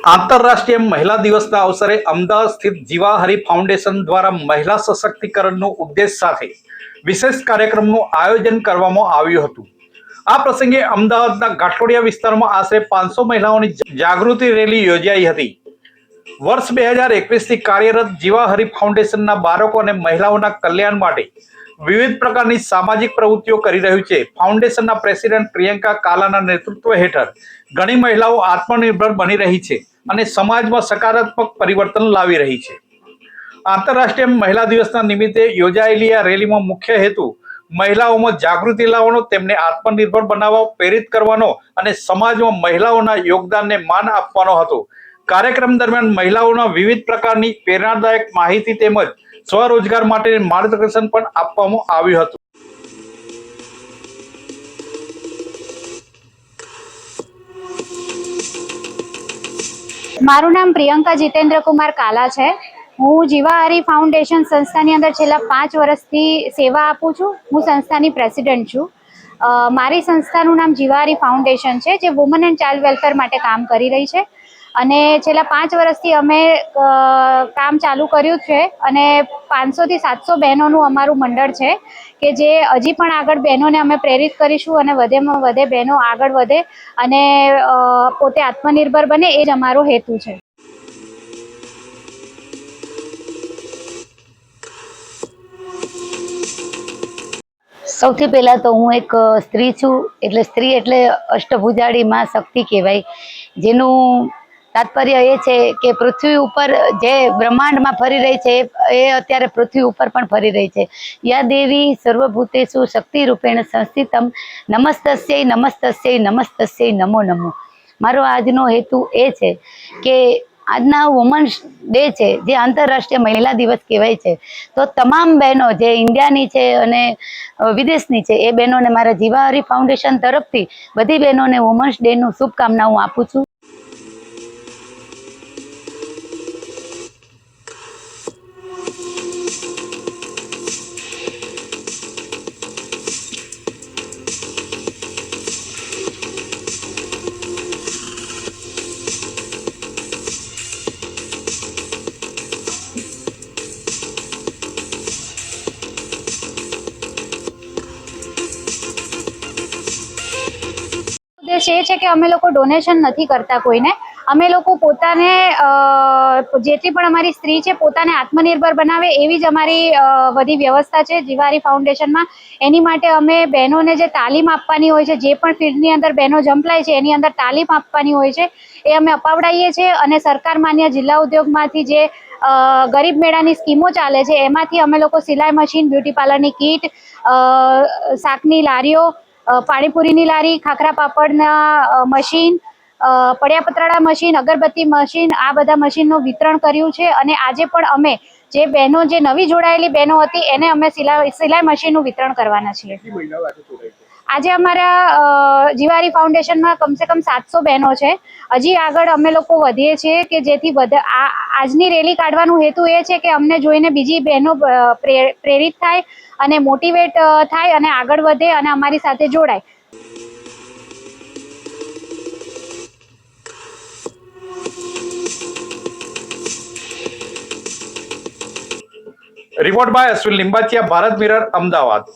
આંતરરાષ્ટ્રીય મહિલા દિવસના અવસરે અમદાવાદ સ્થિત જીવા હરી ફાઉન્ડેશન દ્વારા મહિલા સશક્તિકરણનો ઉદ્દેશ સાથે વિશેષ કાર્યક્રમનું આયોજન કરવામાં આવ્યું હતું। આ પ્રસંગે અમદાવાદના ગાંઠોડિયા વિસ્તારમાં આશરે 500 મહિલાઓની જાગૃતિ રેલી યોજાઈ હતી। વર્ષ 2021થી કાર્યરત જીવા હરી ફાઉન્ડેશનના બાળકો અને મહિલાઓના કલ્યાણ માટે વિવિધ પ્રકારની સામાજિક પ્રવૃત્તિઓ કરી રહ્યું છે। ફાઉન્ડેશનના પ્રેસિડેન્ટ પ્રિયંકા કાલાના નેતૃત્વ હેઠળ ઘણી મહિલાઓ આત્મનિર્ભર બની રહી છે અને સમાજમાં સકારાત્મક પરિવર્તન લાવી રહી છે। આંતરરાષ્ટ્રીય મહિલા દિવસના નિમિત્તે યોજાયેલી આ રેલીમાં મુખ્ય હેતુ મહિલાઓમાં જાગૃતિ લાવવાનો, તેમને આત્મનિર્ભર બનાવવા પ્રેરિત કરવાનો અને સમાજમાં મહિલાઓના યોગદાનને માન આપવાનો હતો। કાર્યક્રમ દરમિયાન મહિલાઓના વિવિધ પ્રકારની પ્રેરણાદાયક માહિતી તેમજ સ્વરોજગાર માટે માર્ગદર્શન પણ આપવામાં આવ્યું હતું। મારું નામ પ્રિયંકા જીતેન્દ્ર કુમાર કાલા છે। હું જીવા હરી ફાઉન્ડેશન સંસ્થાની અંદર છેલ્લા 5 વર્ષથી સેવા આપું છું। હું સંસ્થાની પ્રેસિડેન્ટ છું। મારી સંસ્થાનું નામ જીવા હરી ફાઉન્ડેશન છે, જે વુમન એન્ડ ચાઇલ્ડ વેલફેર માટે કામ કરી રહી છે અને છેલ્લા 5 વર્ષથી અમે કામ ચાલુ કર્યું છે અને 500 થી 700 બહેનોનું અમારું મંડળ છે કે જે હજી પણ આગળ બહેનોને અમે પ્રેરિત કરીશું અને વધેમાં વધે બહેનો આગળ વધે અને પોતે આત્મનિર્ભર બને, એ જ અમારો હેતુ છે। સૌથી પહેલાં તો હું એક સ્ત્રી છું, એટલે સ્ત્રી એટલે અષ્ટભુજાળી માં શક્તિ કહેવાય, જેનું તાત્પર્ય એ છે કે પૃથ્વી ઉપર જે બ્રહ્માંડમાં ફરી રહી છે એ અત્યારે પૃથ્વી ઉપર પણ ફરી રહી છે। યા દેવી સર્વભૂતેષુ શક્તિ રૂપેણ સંસ્થિતમ નમસ્તસ્યૈ નમસ્તસ્યૈ નમસ્તસ્યૈ નમો નમો। મારો આજનો હેતુ એ છે કે આજના વુમન્સ ડે છે, જે આંતરરાષ્ટ્રીય મહિલા દિવસ કહેવાય છે, તો તમામ બહેનો જે ઇન્ડિયાની છે અને વિદેશની છે એ બહેનોને મારા જીવા હરી ફાઉન્ડેશન તરફથી બધી બહેનોને વુમન્સ ડેનું શુભકામના હું આપું છું। ઉદ્દેશ એ છે કે અમે લોકો ડોનેશન નથી કરતા કોઈને। અમે લોકો પોતાને જેટલી પણ અમારી સ્ત્રી છે પોતાને આત્મનિર્ભર બનાવે એવી જ અમારી બધી વ્યવસ્થા છે જીવા હરી ફાઉન્ડેશનમાં। એની માટે અમે બહેનોને જે તાલીમ આપવાની હોય છે, જે પણ ફિલ્ડની અંદર બહેનો જંપલાય છે એની અંદર તાલીમ આપવાની હોય છે, એ અમે અપાવડાવીએ છીએ અને સરકાર માન્ય જિલ્લા ઉદ્યોગમાંથી જે ગરીબ મેળાની સ્કીમો ચાલે છે એમાંથી અમે લોકો સિલાઈ મશીન, બ્યુટી પાર્લરની કીટ, શાકની લારીઓ, પાણીપુરીની લારી, ખાખરા પાપડના મશીન, પડ્યા પતરાળા મશીન, અગરબત્તી મશીન, આ બધા મશીનનું વિતરણ કર્યું છે। અને આજે પણ અમે જે બહેનો, જે નવી જોડાયેલી બહેનો હતી એને અમે સિલાઈ મશીનનું વિતરણ કરવાના છીએ। આજે અમારા જીવા હરી ફાઉન્ડેશનમાં કમસે કમ 700 બહેનો છે। હજી આગળ અમે લોકો વધીએ છીએ કે જેથી આજની રેલી કાઢવાનો હેતુ એ છે કે અમને જોઈને બીજી બહેનો પ્રેરિત થાય અને મોટિવેટ થાય અને આગળ વધે અને અમારી સાથે જોડાય। Report by Ashwin Limbachiya, Bharat Mirror, Ahmedabad.